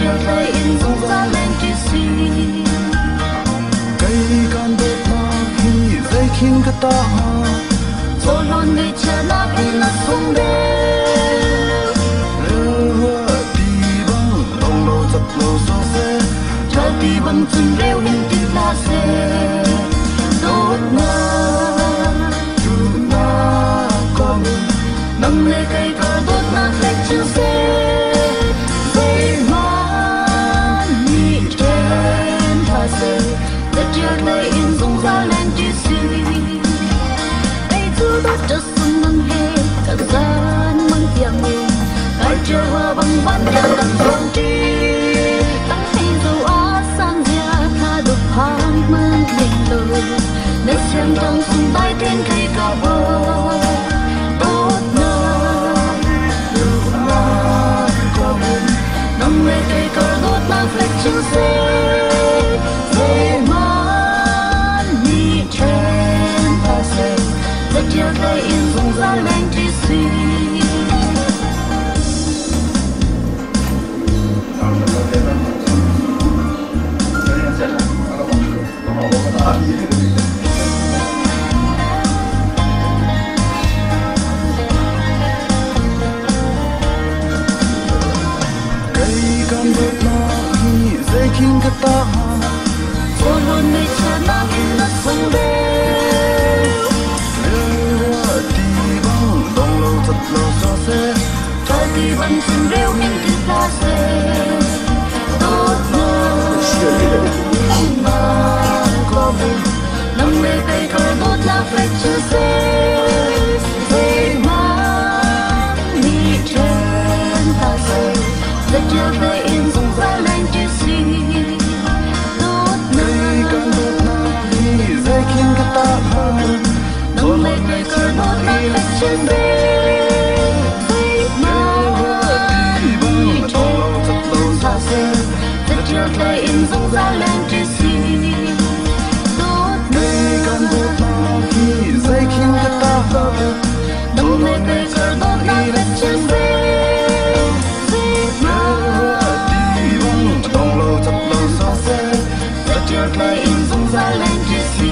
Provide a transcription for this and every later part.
chưa thấy in dòng ra lên chỉ si cây can đốt na khi dây khinh cái ta rồi luôn người chờ na bên là sông đêm lỡ đi băng lòng lâu chập lâu so xe cho đi bằng chân rêu hình tí la xe đốt na tu na con nâng lê cây cờ đốt na lệch chưa xe dây man nhị trên thả xe đất chưa thấy in dòng ra lên chỉ si cây thứ đốt cho xuân nâng hê cả gian mang tiếng nghe ai chờ hoa bằng ban nhà tận dòng chi tăng hay dầu á sang gia tha được hàng mang mình lời nơi xem trong sông bay trên cây cao bờ đốt na con nâng lê cây cờ đốt na phết chữ xe dây man nhị trên ta xe đất chưa thấy in dòng ra lên chỉ si cây can đốt na khi dây khinh cái ta rồi luôn người chờ na bên là sông đêm lỡ đi băng lòng lâu chập lâu so xe cho đi bằng chân rêu hình tí la xe đốt na có bên nâng lê cây cờ đốt la phết chữ xe dây man nhị trên ta xe đất chưa thấy in dòng ra lên chỉ si đốt cây can đốt na khi dây khinh cái ta nâng lê cây cờ đốt la phết chữ xe dây man nhị trên ta xe đất chưa thấy in dòng ra lên chỉ si đốt cây can đốt na khi dây khinh cái ta nâng lê cây cờ đốt la phết chữ xe dây man lòng lâu chập lâu so xe đất chưa thấy in dòng ra lên chỉ si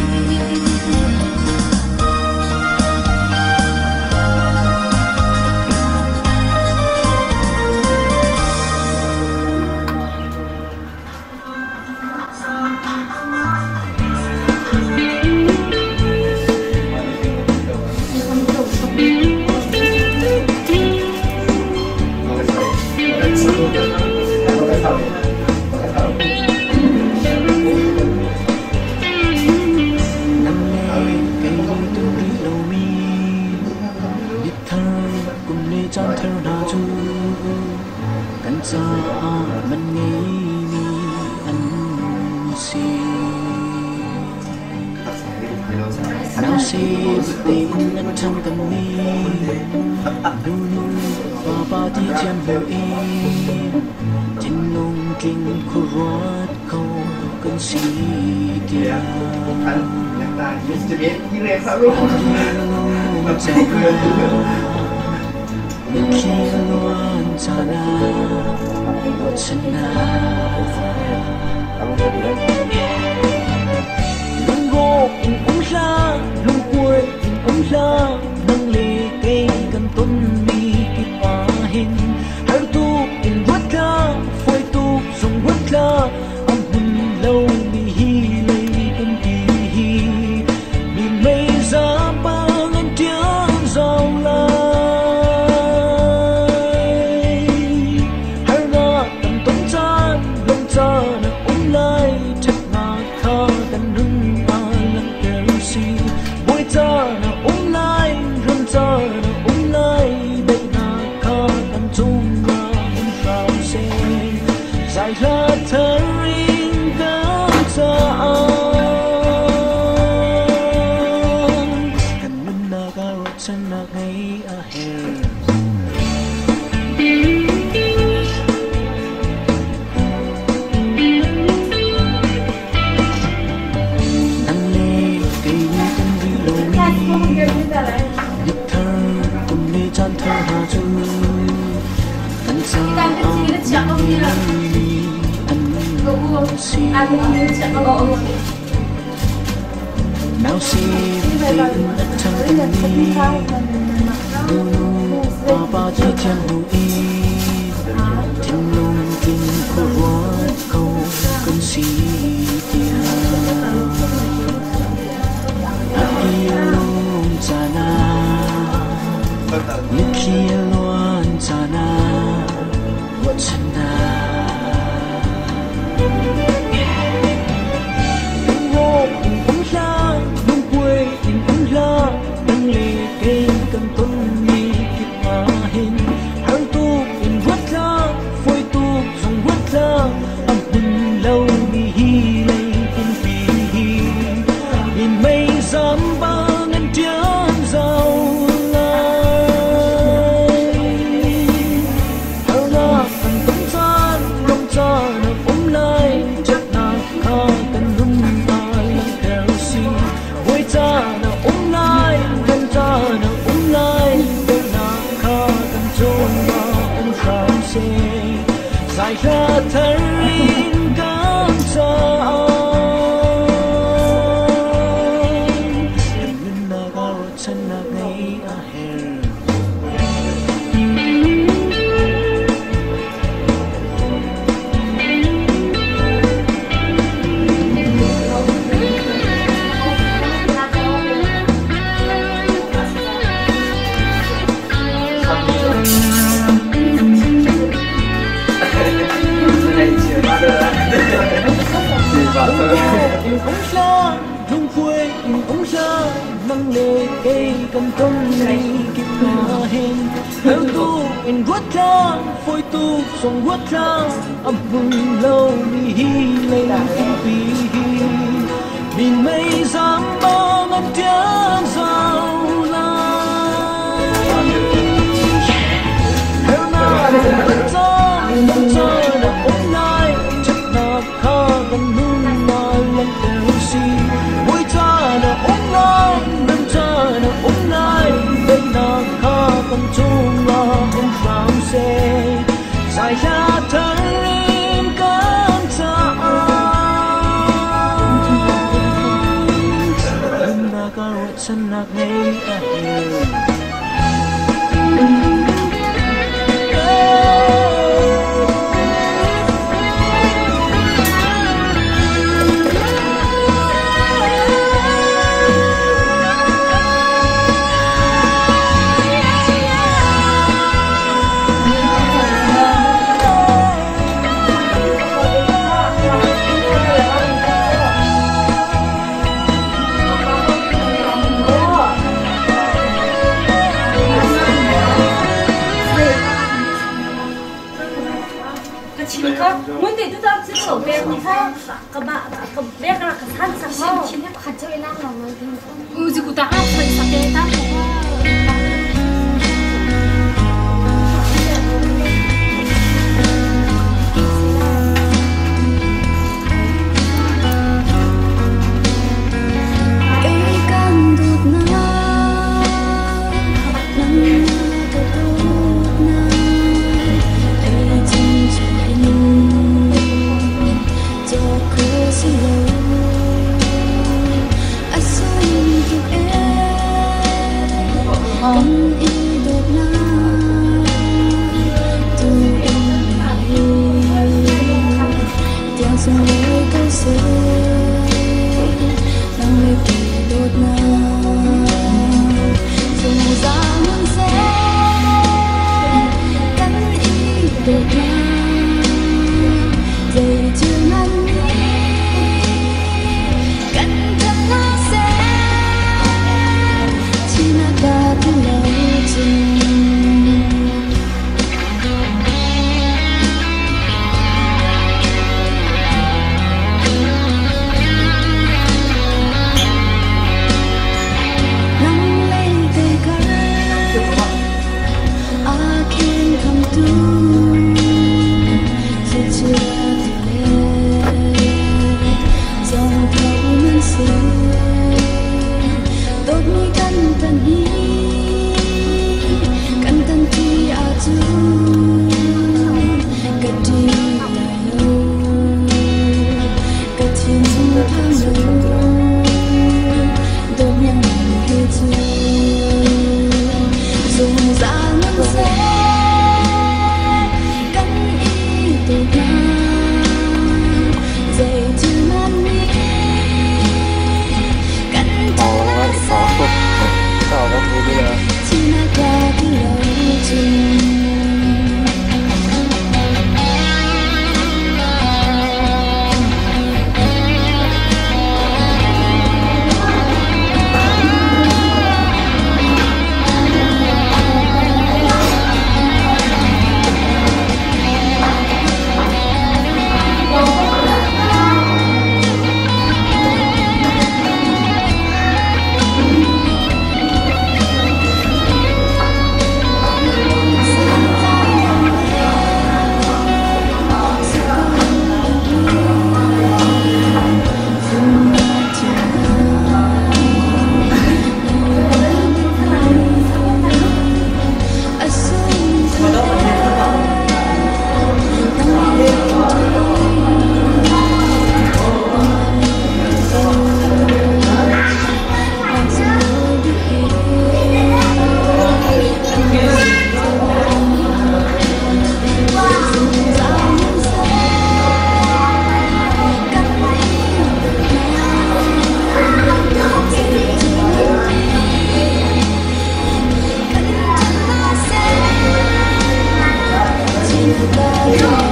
cho mình nghĩ anh si nào si tình anh trong tâm mi nu nu và ba đi chân vui trên nông kinh khu rót câu cơn si kia khi luôn sana sana lung go ung la lung quê ung la nâng ly cây cần tuân mi kịp hòa hình hai tu in quất la phơi tu dùng quất la âm hồn lâu mi hi lấy cơn kỳ hi mi mây giá ba ngân tiếng giàu la Kita si nào si tình ở trong tình đi ba chỉ chân hữu ý tình lung tình của hoa câu cần si tia ilung sana Yukiluan sana Watsana Đừng vô tình ống ra Đừng quê tình ống ra Đừng lì cây cần tuân mi kịp mà hình Hãy tu tình vất ra Phôi tu dùng vất ra Âm hừng lâu mi hi lây tình phí Nhìn mây dám ba ngân tiếng giàu Dài ra thấy cam sao Đừng nên là gạo chân là ngay aher Đừng ống ra, rung quê đừng ống ra Nâng lệ cây cầm tâm này kịp mà hên Heo tu in vớt ra, phôi tu xong vớt ra Âm hừng lâu mi hi lên em vì Nhìn mây dám ba ngân tiếng giàu lại Heo nào vớt ra, nâng ra được ống lại Chắc là khá gần hương lần đều si vui cha đã ôm lại nâng cha đã ôm lại bên nào khá còn chung là không sao xe dài ra thấy cơn cha đừng là cả ruột chân là ngay muốn thì tôi ra sẽ sổ về thì sao các bạn các bé các là các thân sẵn không chỉ biết khẩn chơi lắm là người thì gì cũng ta phải sẵn để ta Hãy subscribe cho kênh Ghiền Mì Gõ để không bỏ lỡ